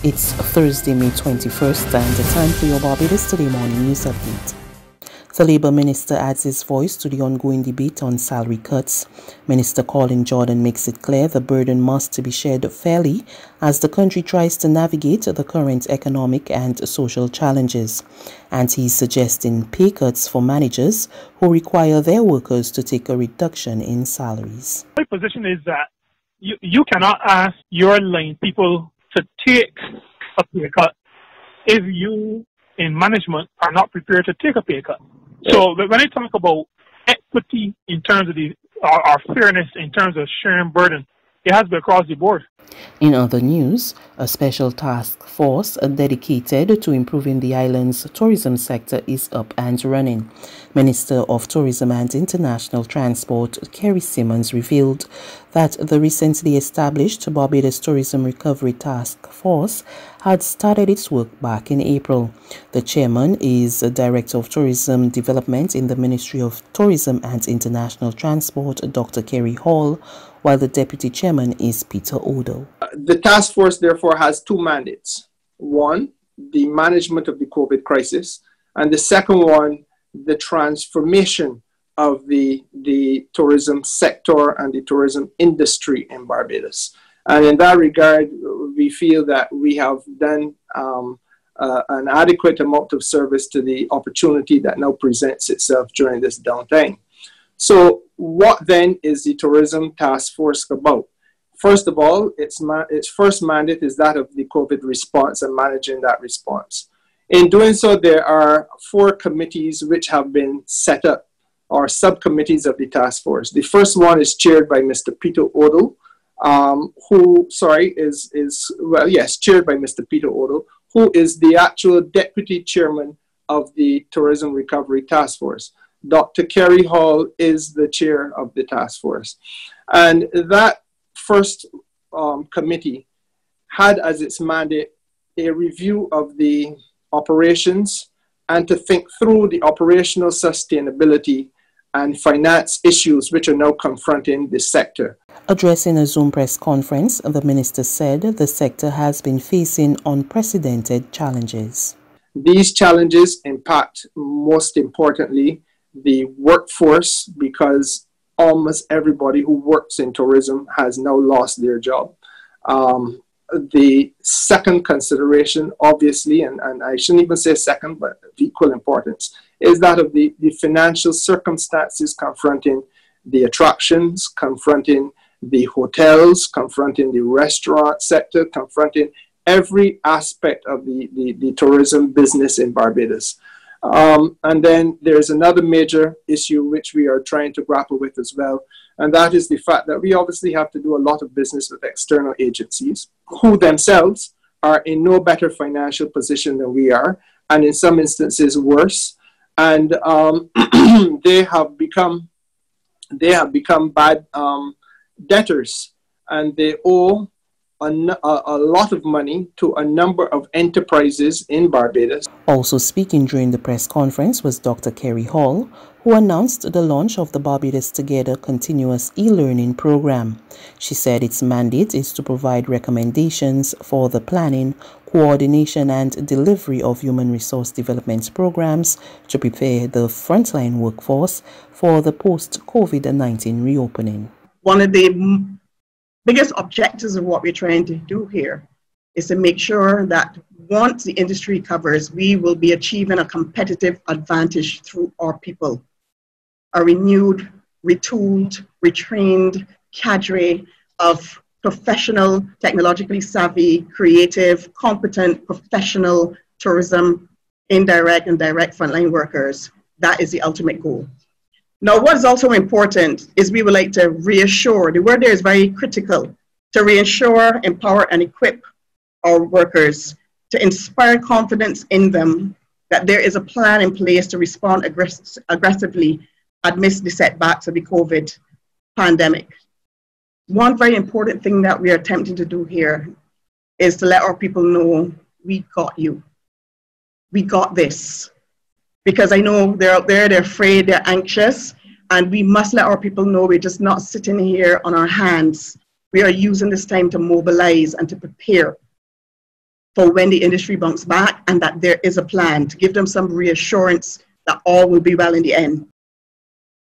It's Thursday, May 21st, and the time for your Barbados Today morning news update. The Labour Minister adds his voice to the ongoing debate on salary cuts. Minister Colin Jordan makes it clear the burden must be shared fairly as the country tries to navigate the current economic and social challenges. And he's suggesting pay cuts for managers who require their workers to take a reduction in salaries. My position is that you cannot ask your line people to take a pay cut if you in management are not prepared to take a pay cut. So when I talk about equity in terms of our fairness in terms of sharing burden, it has to be across the board. In other news, a special task force dedicated to improving the island's tourism sector is up and running. Minister of Tourism and International Transport, Carey revealed that the recently established Barbados Tourism Recovery Task Force had started its work back in April. The chairman is Director of Tourism Development in the Ministry of Tourism and International Transport, Dr. Carey Hall, while the deputy chairman is Peter Odo. The task force therefore has two mandates. One, the management of the COVID crisis, and the second one, the transformation of the tourism sector and the tourism industry in Barbados. And in that regard, we feel that we have done an adequate amount of service to the opportunity that now presents itself during this downtime. So what then is the Tourism Task Force about? First of all, its first mandate is that of the COVID response and managing that response. In doing so, there are 4 committees which have been set up, or subcommittees of the task force. The first one is chaired by Mr. Peter Odo, chaired by Mr. Peter Odo, who is the actual deputy chairman of the Tourism Recovery Task Force. Dr. Carey Hall is the chair of the task force. And that first committee had as its mandate a review of the operations and to think through the operational sustainability and finance issues which are now confronting the sector. Addressing a Zoom press conference, the minister said the sector has been facing unprecedented challenges. These challenges impact, most importantly, the workforce, because almost everybody who works in tourism has now lost their job. The second consideration, obviously, and I shouldn't even say second, but of equal importance, is that of the financial circumstances confronting the attractions, confronting the hotels, confronting the restaurant sector, confronting every aspect of the tourism business in Barbados. And then there's another major issue which we are trying to grapple with as well, and that is the fact that we obviously have to do a lot of business with external agencies who themselves are in no better financial position than we are, and in some instances worse. And they have become bad debtors, and they owe a lot of money to a number of enterprises in Barbados. Also speaking during the press conference was Dr. Carey Hall, who announced the launch of the Barbados Together continuous e-learning program. She said its mandate is to provide recommendations for the planning, coordination and delivery of human resource development programs to prepare the frontline workforce for the post-COVID-19 reopening. One of the biggest objectives of what we're trying to do here is to make sure that once the industry recovers, we will be achieving a competitive advantage through our people. A renewed, retooled, retrained cadre of professional, technologically savvy, creative, competent, professional tourism, indirect and direct frontline workers. That is the ultimate goal. Now, what is also important is we would like to reassure, the word there is very critical, to reassure, empower, and equip our workers, to inspire confidence in them that there is a plan in place to respond aggressively amidst the setbacks of the COVID pandemic. One very important thing that we are attempting to do here is to let our people know we got you. We got this. Because I know they're out there, they're afraid, they're anxious, and we must let our people know we're just not sitting here on our hands. We are using this time to mobilize and to prepare for when the industry bounces back, and that there is a plan to give them some reassurance that all will be well in the end.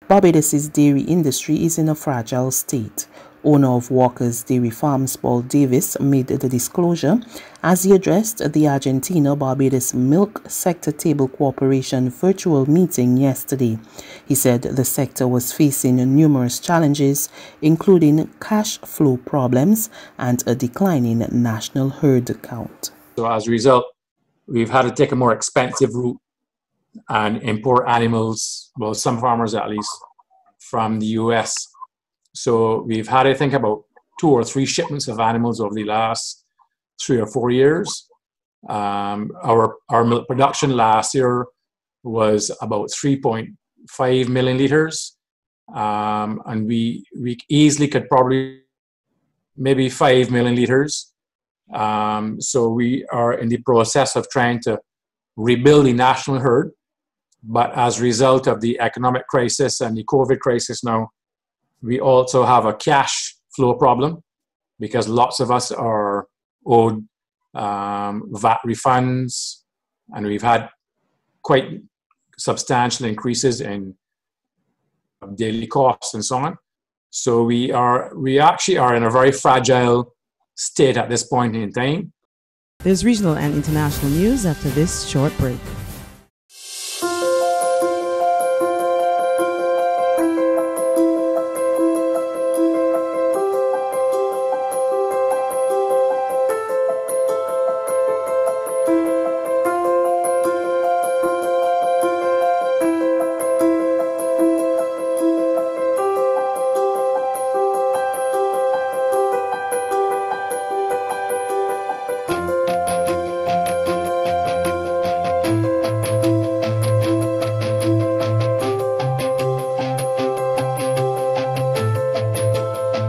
Barbados' dairy industry is in a fragile state. Owner of Walker's Dairy Farms, Paul Davis, made the disclosure as he addressed the Argentina-Barbados Milk Sector Table Cooperation virtual meeting yesterday. He said the sector was facing numerous challenges, including cash flow problems and a declining national herd count. So as a result, we've had to take a more expensive route and import animals, well, some farmers at least, from the US. So we've had to think about 2 or 3 shipments of animals over the last 3 or 4 years. Our milk production last year was about 3.5 million liters. And we easily could probably maybe 5 million liters. So we are in the process of trying to rebuild the national herd. But as a result of the economic crisis and the COVID crisis now, we also have a cash flow problem because lots of us are owed VAT refunds, and we've had quite substantial increases in daily costs and so on. So we actually are in a very fragile state at this point in time. There's regional and international news after this short break.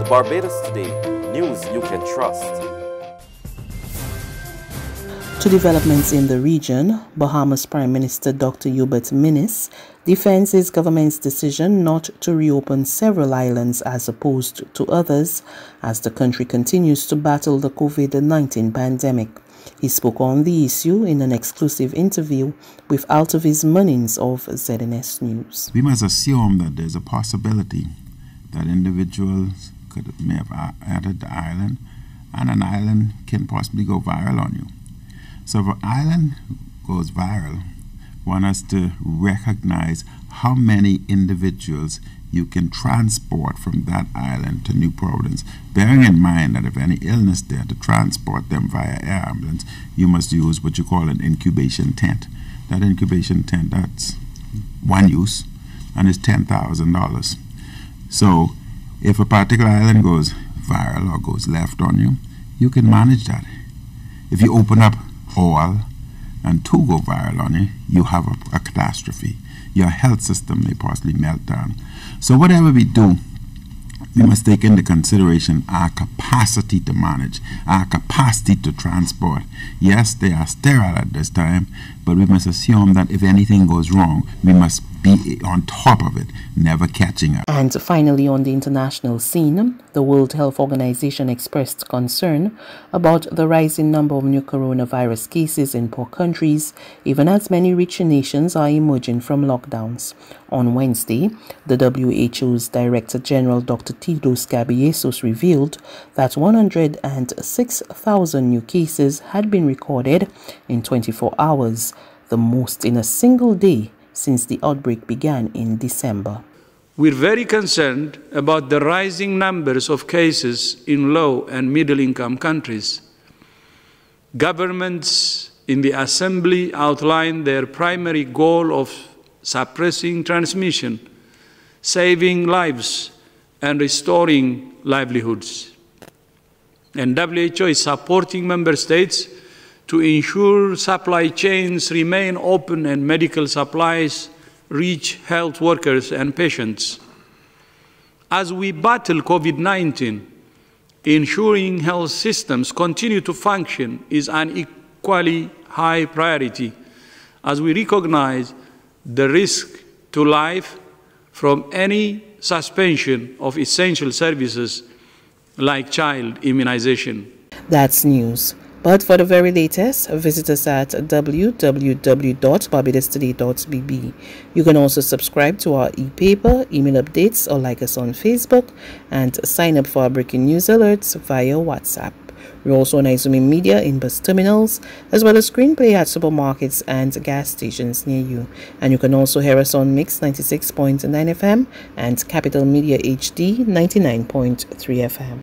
Barbados Today, news you can trust. To developments in the region, Bahamas Prime Minister Dr. Hubert Minnis defends his government's decision not to reopen several islands as opposed to others as the country continues to battle the COVID-19 pandemic. He spoke on the issue in an exclusive interview with Altaviz Munnins of ZNS News. We must assume that there's a possibility that individuals may have entered the island, and an island can possibly go viral on you. So if an island goes viral, one has to recognize how many individuals you can transport from that island to New Providence, bearing in mind that if any illness there, to transport them via air ambulance, you must use what you call an incubation tent. That incubation tent, that's one use, and it's $10,000. So if a particular island goes viral or goes left on you, you can manage that. If you open up all and 2 go viral on you, you have a catastrophe. Your health system may possibly melt down. So whatever we do, we must take into consideration our capacity to manage, our capacity to transport. Yes, they are sterile at this time, but we must assume that if anything goes wrong, we must be on top of it, never catching up. And finally, on the international scene, the World Health Organization expressed concern about the rising number of new coronavirus cases in poor countries, even as many rich nations are emerging from lockdowns. On Wednesday, the WHO's Director General Dr. TODOY revealed that 106,000 new cases had been recorded in 24 hours, the most in a single day since the outbreak began in December. We're very concerned about the rising numbers of cases in low and middle-income countries. Governments in the Assembly outlined their primary goal of suppressing transmission, saving lives, and restoring livelihoods. And WHO is supporting member states to ensure supply chains remain open and medical supplies reach health workers and patients. As we battle COVID-19, ensuring health systems continue to function is an equally high priority, as we recognize the risk to life from any suspension of essential services like child immunization. That's news. But for the very latest, visit us at www.barbadostoday.bb. You can also subscribe to our e-paper, email updates, or like us on Facebook, and sign up for our breaking news alerts via WhatsApp. We're also on Izumi Media in bus terminals, as well as screenplay at supermarkets and gas stations near you. And you can also hear us on Mix 96.9 FM and Capital Media HD 99.3 FM.